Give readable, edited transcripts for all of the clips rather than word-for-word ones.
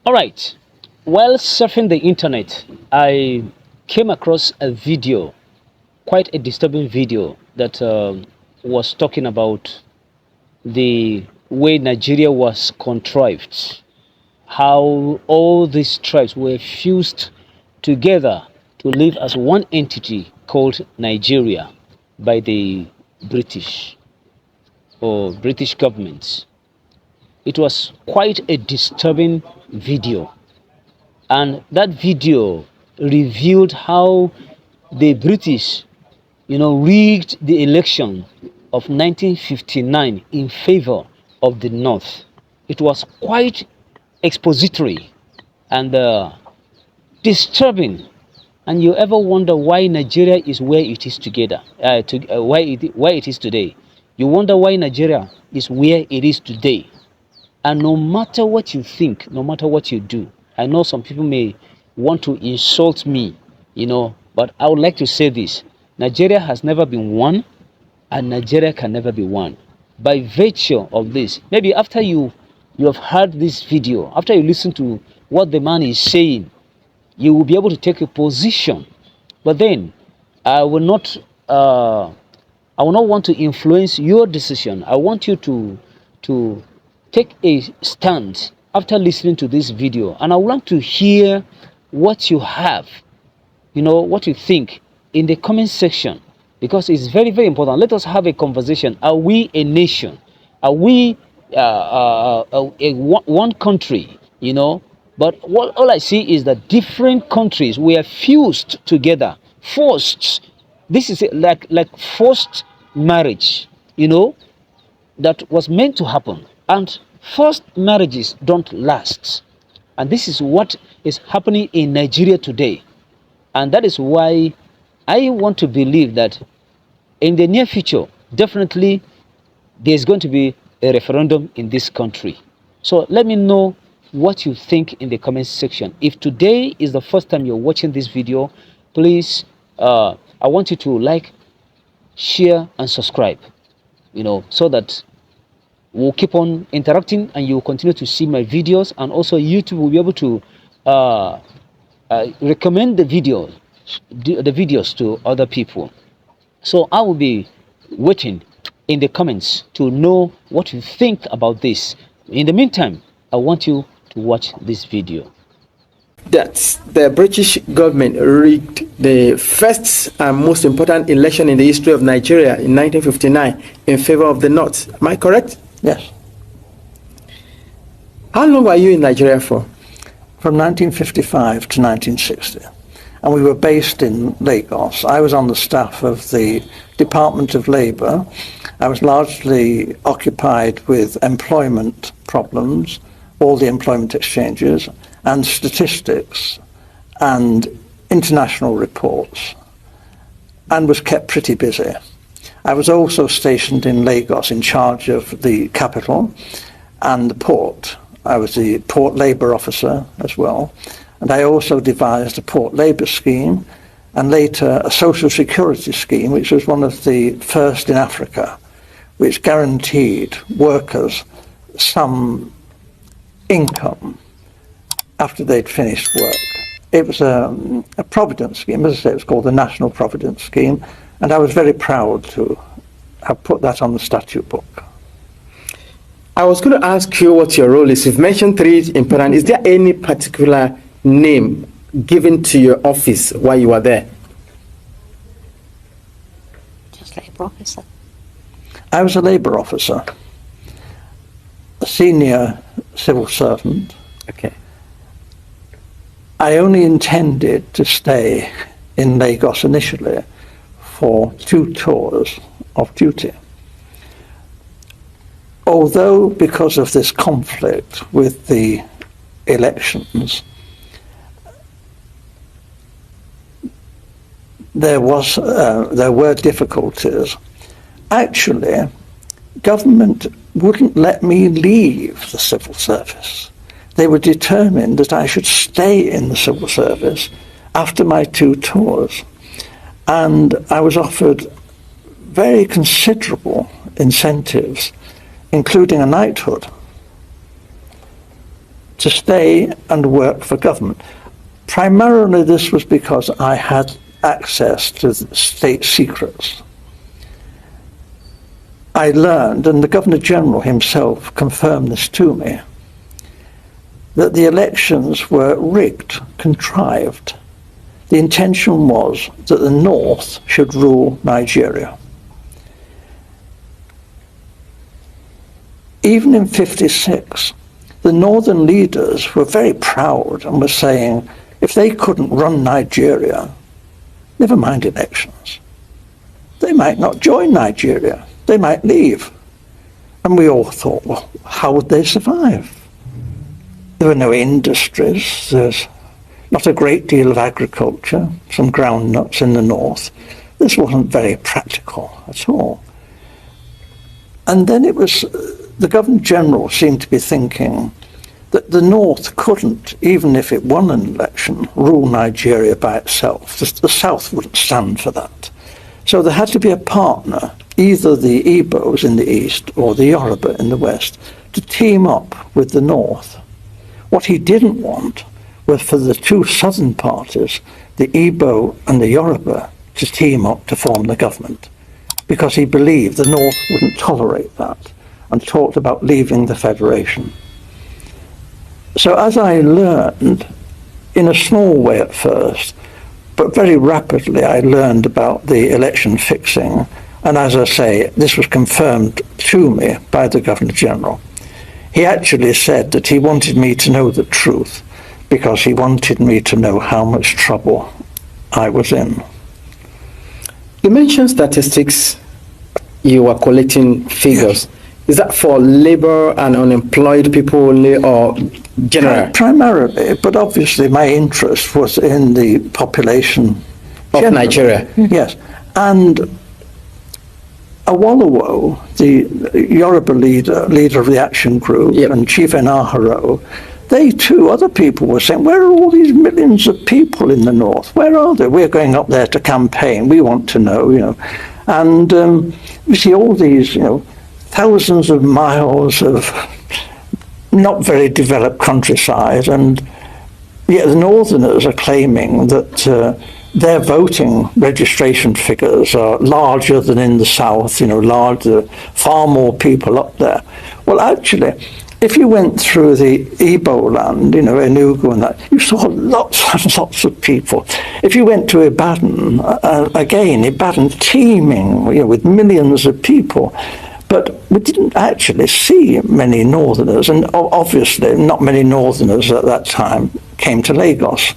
All right. While surfing the internet, I came across a video, quite a disturbing video, that was talking about the way Nigeria was contrived, how all these tribes were fused together to live as one entity called Nigeria by the British or British government. It was quite a disturbing video, and that video revealed how the British, rigged the election of 1959 in favor of the North. It was quite expository and disturbing. And you ever wonder why Nigeria is where it is together, why it is today? You wonder why Nigeria is where it is today. And no matter what you think, no matter what you do, I know some people may want to insult me, but I would like to say this: Nigeria has never been one, and Nigeria can never be one. By virtue of this, maybe after you have heard this video, after you listen to what the man is saying, you will be able to take a position. But then I will not want to influence your decision. I want you to take a stand after listening to this video, and I would like to hear what you have, what you think in the comment section, because it's very, very important. Let us have a conversation. Are we a nation? Are we one country? But all I see is that different countries were fused together, forced. This is like forced marriage, that was meant to happen. And forced marriages don't last. And this is what is happening in Nigeria today. And that is why I want to believe that in the near future, definitely there's going to be a referendum in this country. So let me know what you think in the comment section. If today is the first time you're watching this video, please, I want you to like, share, and subscribe, so that we'll keep on interacting and you'll continue to see my videos. And also YouTube will be able to recommend the videos to other people. So I will be waiting in the comments to know what you think about this. In the meantime, I want you to watch this video. That the British government rigged the first and most important election in the history of Nigeria in 1959 in favor of the North. Am I correct? Yes. How long were you in Nigeria for? From 1955 to 1960. And we were based in Lagos. I was on the staff of the Department of Labour. I was largely occupied with employment problems, all the employment exchanges, and statistics and international reports, and was kept pretty busy. I was also stationed in Lagos in charge of the capital and the port. I was the port labour officer as well, and I also devised a port labour scheme and later a social security scheme, which was one of the first in Africa, which guaranteed workers some income after they'd finished work. It was a provident scheme. As I say, it was called the National Provident Scheme, and I was very proud to have put that on the statute book. I was going to ask you what your role is. You've mentioned three important. Is there any particular name given to your office while you were there? Just labour officer. I was a labour officer, a senior civil servant. Okay. I only intended to stay in Lagos initially for 2 tours of duty. Although, because of this conflict with the elections, there were difficulties. Actually, government wouldn't let me leave the civil service. They were determined that I should stay in the civil service after my 2 tours. And I was offered very considerable incentives, including a knighthood. to stay and work for government. Primarily this was because I had access to state secrets. I learned, and the Governor-General himself confirmed this to me, that the elections were rigged, contrived. The intention was that the North should rule Nigeria. Even in '56, the Northern leaders were very proud and were saying, if they couldn't run Nigeria, never mind elections, they might not join Nigeria. They might leave. And we all thought, well, how would they survive? There were no industries. There's not a great deal of agriculture, some groundnuts in the north. This wasn't very practical at all. And then it was, the Governor-General seemed to be thinking that the North couldn't, even if it won an election, rule Nigeria by itself. The South wouldn't stand for that. So there had to be a partner, either the Igbos in the east or the Yoruba in the west, to team up with the North. What he didn't want was for the two southern parties, the Igbo and the Yoruba, to team up to form the government, because he believed the North wouldn't tolerate that and talked about leaving the Federation. So as I learned, in a small way at first, but very rapidly I learned about the election fixing, and as I say, this was confirmed to me by the Governor-General. He actually said that he wanted me to know the truth because he wanted me to know how much trouble I was in. You mentioned statistics, you were collecting figures. Yes. Is that for labor and unemployed people only, or general? Primarily, but obviously my interest was in the population of Nigeria. Yes, and Awolowo, the Yoruba leader of the action group, yep, and Chief Enaharo, they too, other people were saying, where are all these millions of people in the north? Where are they? We're going up there to campaign. We want to know, you know. And you see all these, you know, thousands of miles of not very developed countryside, and yet the northerners are claiming that their voting registration figures are larger than in the south, you know, larger, far more people up there. Well, actually, if you went through the Igbo land, you know, Enugu and that, you saw lots and lots of people. If you went to Ibadan, again, Ibadan teeming, you know, with millions of people. But we didn't actually see many northerners, and obviously not many northerners at that time came to Lagos.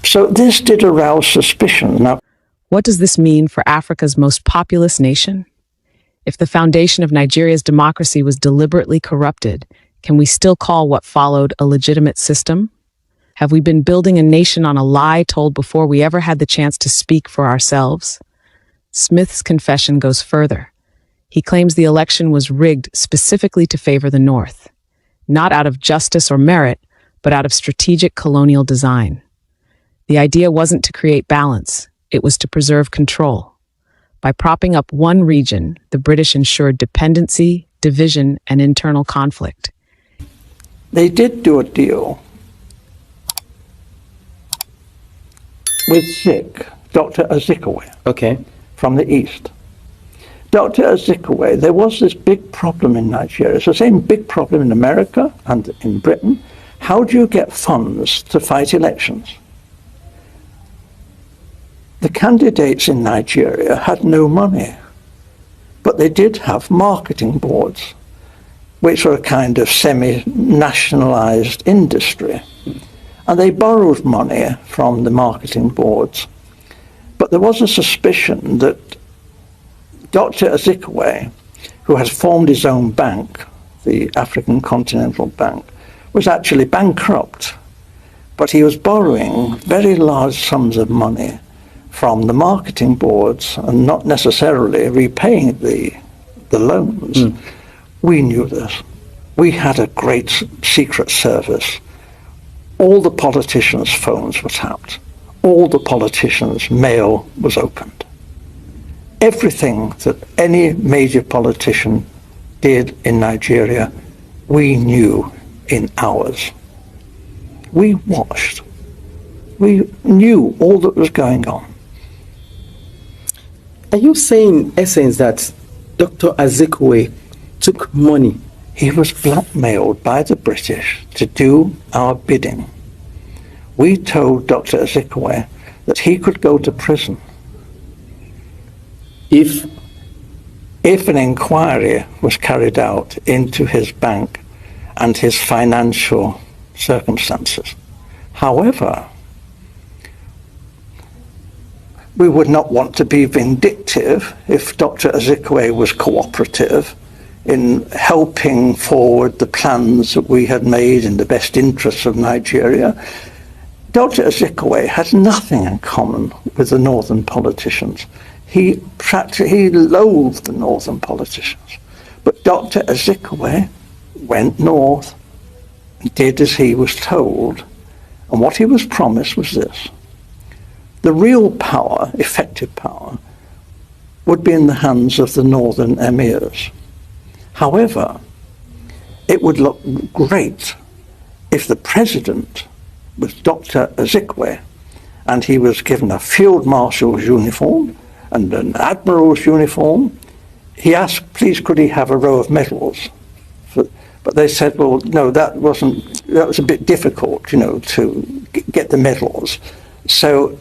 So this did arouse suspicion. Now, what does this mean for Africa's most populous nation? If the foundation of Nigeria's democracy was deliberately corrupted, can we still call what followed a legitimate system? Have we been building a nation on a lie told before we ever had the chance to speak for ourselves? Smith's confession goes further. He claims the election was rigged specifically to favor the North, not out of justice or merit, but out of strategic colonial design. The idea wasn't to create balance, it was to preserve control. By propping up one region, the British ensured dependency, division, and internal conflict. They did do a deal with Zik, Dr. Azikiwe, okay, from the east. Dr. Azikiwe, there was this big problem in Nigeria. It's the same big problem in America and in Britain. How do you get funds to fight elections? The candidates in Nigeria had no money, but they did have marketing boards, which were a kind of semi-nationalized industry. And they borrowed money from the marketing boards. But there was a suspicion that Dr. Azikiwe, who had formed his own bank, the African Continental Bank, was actually bankrupt. But he was borrowing very large sums of money from the marketing boards and not necessarily repaying the loans. We knew this. We had a great secret service. All the politicians' phones were tapped. All the politicians' mail was opened. Everything that any major politician did in Nigeria, we knew in hours. We watched. We knew all that was going on. Are you saying, in essence, that Dr. Azikiwe took money? He was blackmailed by the British to do our bidding. We told Dr. Azikiwe that he could go to prison If an inquiry was carried out into his bank and his financial circumstances. However, we would not want to be vindictive if Dr. Azikiwe was cooperative in helping forward the plans that we had made in the best interests of Nigeria. Dr. Azikiwe had nothing in common with the northern politicians. He loathed the northern politicians. But Dr. Azikiwe went north and did as he was told. And what he was promised was this: the real power, effective power, would be in the hands of the northern emirs. However, it would look great if the president was Dr. Azikiwe and he was given a field marshal's uniform and an admiral's uniform. He asked, please, could he have a row of medals? But they said, well, no, that was a bit difficult, to get the medals. So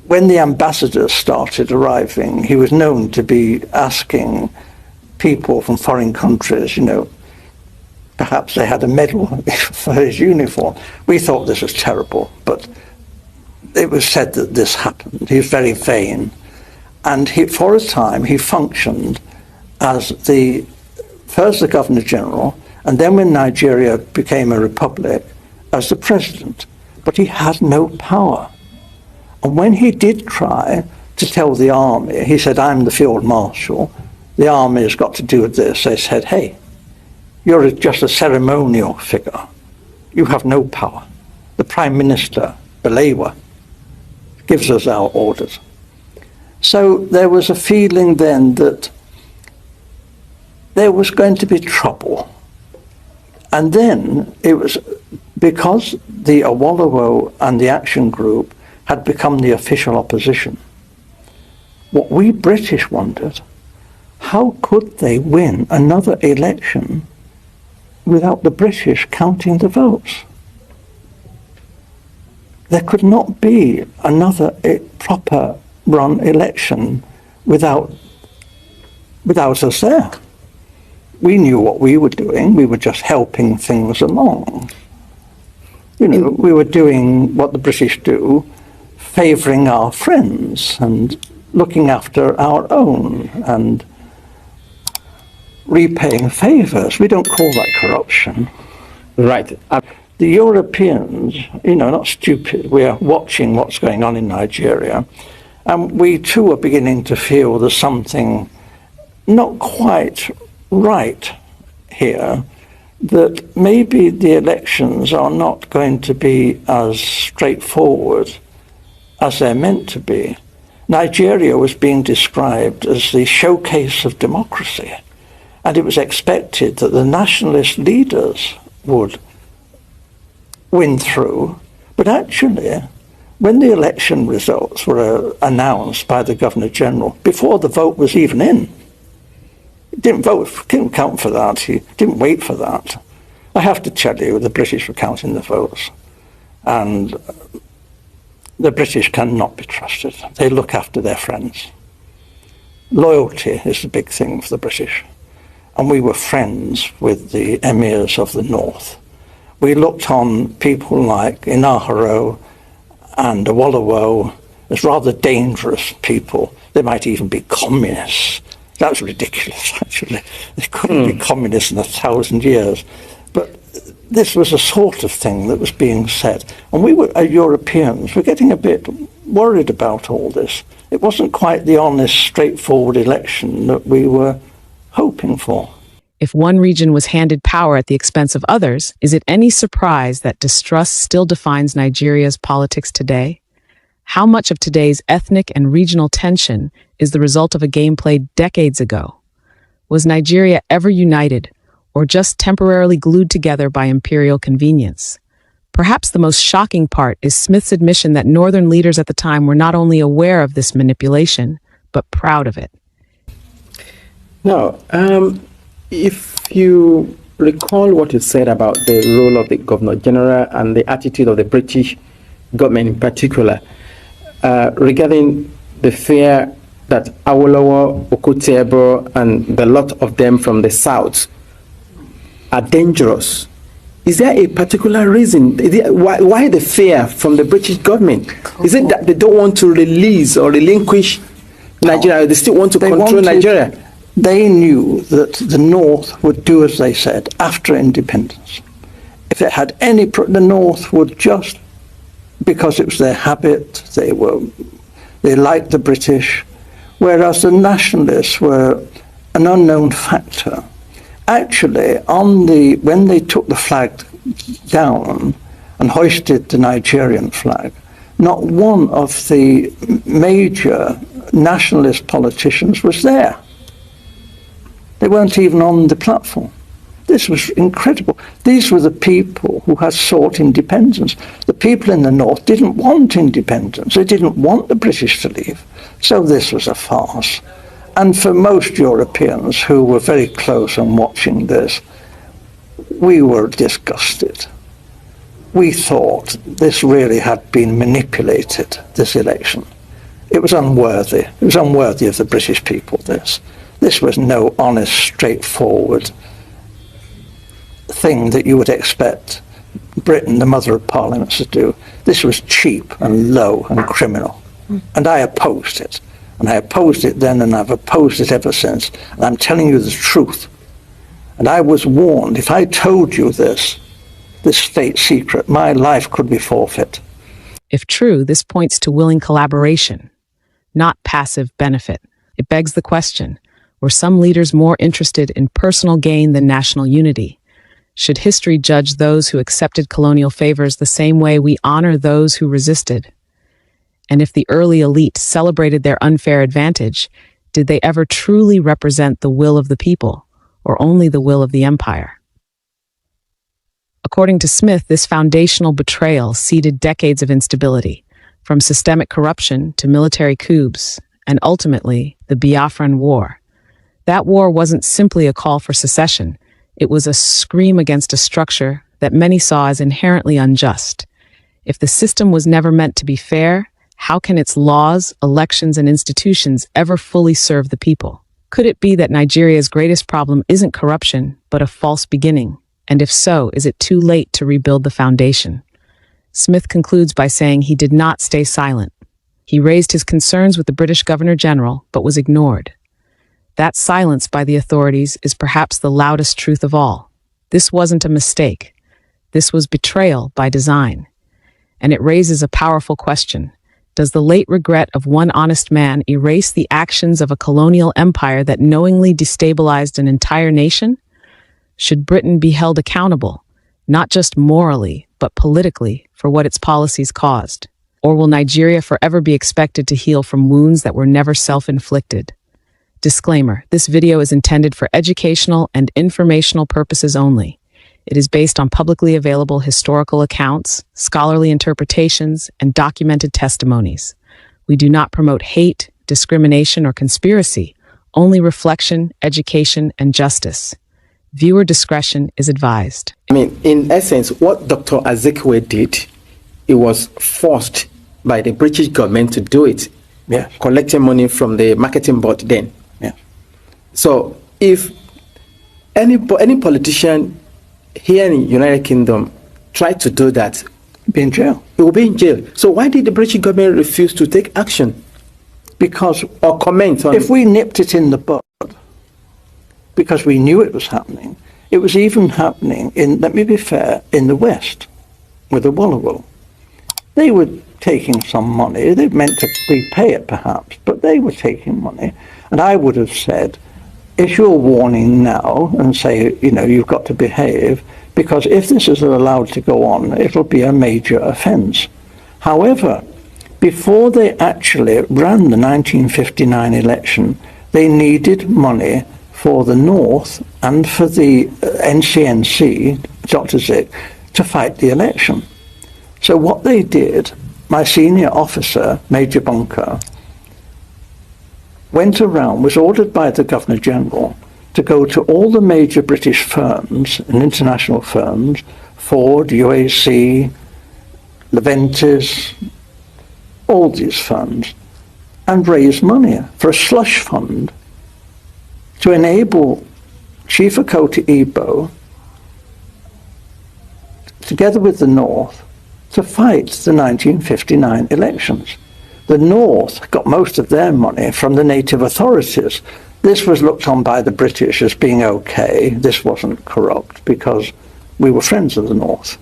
when the ambassadors started arriving, he was known to be asking people from foreign countries, perhaps they had a medal for his uniform. We thought this was terrible, but it was said that this happened. He was very vain. And for a time, he functioned as first the Governor General, and then when Nigeria became a republic, as the president. But he had no power. And when he did try to tell the army, he said, I'm the field marshal, the army has got to do with this. They said, hey, you're just a ceremonial figure. You have no power. The Prime Minister, Balewa, gives us our orders. So there was a feeling then that there was going to be trouble. And then it was because the Awolowo and the Action Group had become the official opposition. What we British wondered, how could they win another election without the British counting the votes? There could not be another proper run election without us there. We knew what we were doing. We were just helping things along. We were doing what the British do, favouring our friends and looking after our own and repaying favours. We don't call that corruption. Right. The Europeans, not stupid. We are watching what's going on in Nigeria. And we too are beginning to feel there's something not quite right here, that maybe the elections are not going to be as straightforward as they're meant to be. Nigeria was being described as the showcase of democracy, and it was expected that the nationalist leaders would win through. But actually, when the election results were announced by the Governor General, before the vote was even in, he didn't count for that, he didn't wait for that. I have to tell you, the British were counting the votes, and the British cannot be trusted. They look after their friends. Loyalty is the big thing for the British, and we were friends with the emirs of the north. We looked on people like Inaharo and Awolowo as rather dangerous people. They might even be communists. That's ridiculous, actually. They couldn't be communists in 1,000 years. But this was a sort of thing that was being said. And we were, Europeans, were getting a bit worried about all this. It wasn't quite the honest, straightforward election that we were hoping for. If one region was handed power at the expense of others, is it any surprise that distrust still defines Nigeria's politics today? How much of today's ethnic and regional tension is the result of a game played decades ago? Was Nigeria ever united, or just temporarily glued together by imperial convenience? Perhaps the most shocking part is Smith's admission that Northern leaders at the time were not only aware of this manipulation, but proud of it. Now, if you recall what you said about the role of the Governor General and the attitude of the British government in particular, regarding the fear that Awolowo, Okutiebo, and the lot of them from the south are dangerous, is there a particular reason? Why the fear from the British government? Is it that they don't want to release or relinquish Nigeria? They still want to control Nigeria? They knew that the North would do as they said after independence. If it had any, the North would just, because it was their habit, they liked the British, whereas the nationalists were an unknown factor. Actually, when they took the flag down and hoisted the Nigerian flag, not one of the major nationalist politicians was there. They weren't even on the platform. This was incredible. These were the people who had sought independence. The people in the North didn't want independence. They didn't want the British to leave. So this was a farce. And for most Europeans who were very close and watching this, we were disgusted. We thought this really had been manipulated, this election. It was unworthy. It was unworthy of the British people, this. This was no honest, straightforward thing that you would expect Britain, the mother of parliaments, to do. This was cheap and low and criminal. And I opposed it. And I opposed it then, and I've opposed it ever since. And I'm telling you the truth. And I was warned, if I told you this state secret, my life could be forfeit. If true, this points to willing collaboration, not passive benefit. It begs the question, were some leaders more interested in personal gain than national unity? Should history judge those who accepted colonial favors the same way we honor those who resisted? And if the early elite celebrated their unfair advantage, did they ever truly represent the will of the people, or only the will of the empire? According to Smith, this foundational betrayal seeded decades of instability, from systemic corruption to military coups, and ultimately, the Biafran War. That war wasn't simply a call for secession. It was a scream against a structure that many saw as inherently unjust. If the system was never meant to be fair, how can its laws, elections, and institutions ever fully serve the people? Could it be that Nigeria's greatest problem isn't corruption, but a false beginning? And if so, is it too late to rebuild the foundation? Smith concludes by saying he did not stay silent. He raised his concerns with the British Governor-General, but was ignored. That silence by the authorities is perhaps the loudest truth of all. This wasn't a mistake. This was betrayal by design. And it raises a powerful question. Does the late regret of one honest man erase the actions of a colonial empire that knowingly destabilized an entire nation? Should Britain be held accountable, not just morally, but politically, for what its policies caused? Or will Nigeria forever be expected to heal from wounds that were never self-inflicted? Disclaimer, this video is intended for educational and informational purposes only. It is based on publicly available historical accounts, scholarly interpretations, and documented testimonies. We do not promote hate, discrimination, or conspiracy, only reflection, education, and justice. Viewer discretion is advised. I mean, in essence, what Dr. Azikiwe did, it was forced by the British government to do it. Yeah. Collecting money from the marketing board then. Yeah. So if any politician here in the United Kingdom tried to do that, Be in jail. he will be in jail. So why did the British government refuse to take action Because or comment on if we nipped it in the bud, because we knew it was happening, it was even happening in, let me be fair, in the West, with the Wallowo. They were taking some money. They meant to repay it perhaps, but they were taking money. And I would have said, issue a warning now and say, you know, you've got to behave, because if this is allowed to go on, it'll be a major offence. However, before they actually ran the 1959 election, they needed money for the North and for the NCNC, Dr. Zik, to fight the election. So what they did, my senior officer, Major Bunker, went around, was ordered by the Governor General to go to all the major British firms and international firms, Ford, UAC, Leventis, all these firms, and raise money for a slush fund to enable Chief Okoti Igbo, together with the North, to fight the 1959 elections. The North got most of their money from the native authorities. This was looked on by the British as being okay. This wasn't corrupt because we were friends of the North.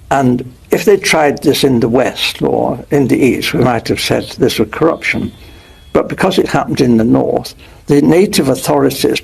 And if they tried this in the West or in the East, we might have said this was corruption. But because it happened in the North, the native authorities